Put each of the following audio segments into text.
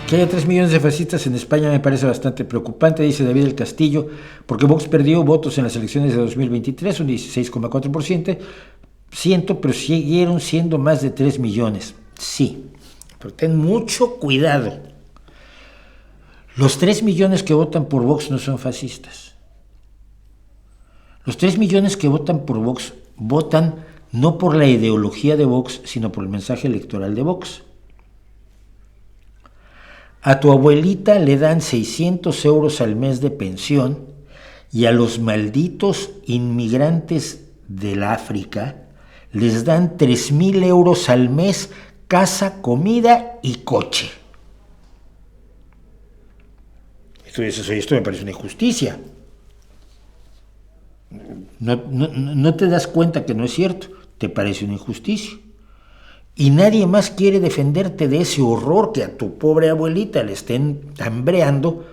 Que haya 3 millones de fascistas en España me parece bastante preocupante, dice David del Castillo, porque Vox perdió votos en las elecciones de 2023, un 16,4%, pero siguieron siendo más de 3 millones. Sí, pero ten mucho cuidado. Los 3 millones que votan por Vox no son fascistas. Los 3 millones que votan por Vox votan no por la ideología de Vox, sino por el mensaje electoral de Vox. A tu abuelita le dan 600 euros al mes de pensión y a los malditos inmigrantes del África les dan 3,000 euros al mes, casa, comida y coche. Esto me parece una injusticia. No te das cuenta que no es cierto, te parece una injusticia. Y nadie más quiere defenderte de ese horror que a tu pobre abuelita le estén hambreando,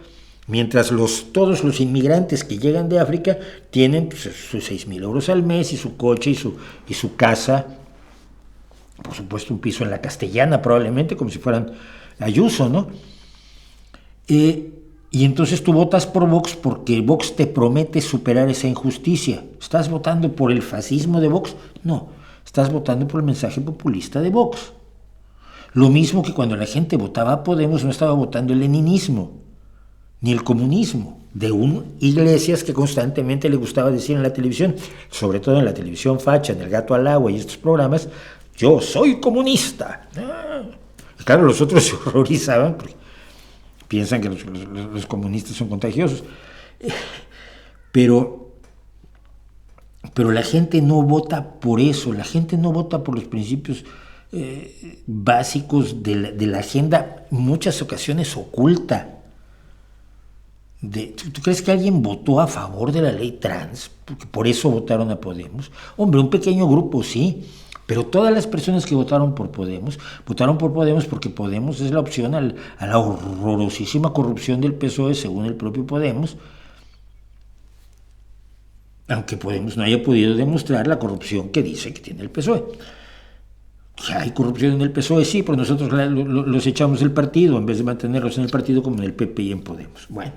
mientras todos los inmigrantes que llegan de África tienen pues, sus 6,000 euros al mes y su coche y su casa, por supuesto un piso en la Castellana probablemente, como si fueran Ayuso, ¿no? Y entonces tú votas por Vox porque Vox te promete superar esa injusticia. ¿Estás votando por el fascismo de Vox? No. Estás votando por el mensaje populista de Vox. Lo mismo que cuando la gente votaba a Podemos no estaba votando el leninismo, ni el comunismo, de un Iglesias que constantemente le gustaba decir en la televisión, sobre todo en la televisión facha, en El Gato al Agua y estos programas, yo soy comunista. Claro, los otros se horrorizaban porque piensan que los comunistas son contagiosos. Pero la gente no vota por eso, la gente no vota por los principios básicos de la agenda, en muchas ocasiones oculta. ¿Tú crees que alguien votó a favor de la ley trans? Porque por eso votaron a Podemos. Hombre, un pequeño grupo sí, pero todas las personas que votaron por Podemos porque Podemos es la opción a la horrorosísima corrupción del PSOE, según el propio Podemos. Aunque Podemos no haya podido demostrar la corrupción que dice que tiene el PSOE. Que hay corrupción en el PSOE, sí, pero nosotros los echamos del partido en vez de mantenerlos en el partido como en el PP y en Podemos. Bueno,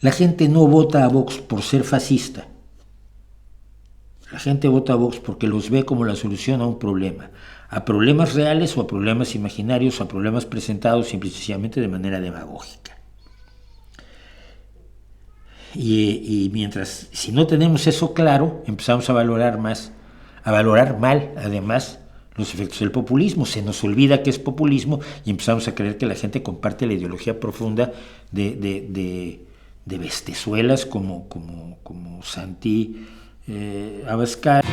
la gente no vota a Vox por ser fascista. La gente vota a Vox porque los ve como la solución a un problema. A problemas reales o a problemas imaginarios, o a problemas presentados simple y sencillamente de manera demagógica. Y mientras, si no tenemos eso claro, empezamos a valorar mal, además, los efectos del populismo. Se nos olvida que es populismo y empezamos a creer que la gente comparte la ideología profunda de bestezuelas como Santi Abascal.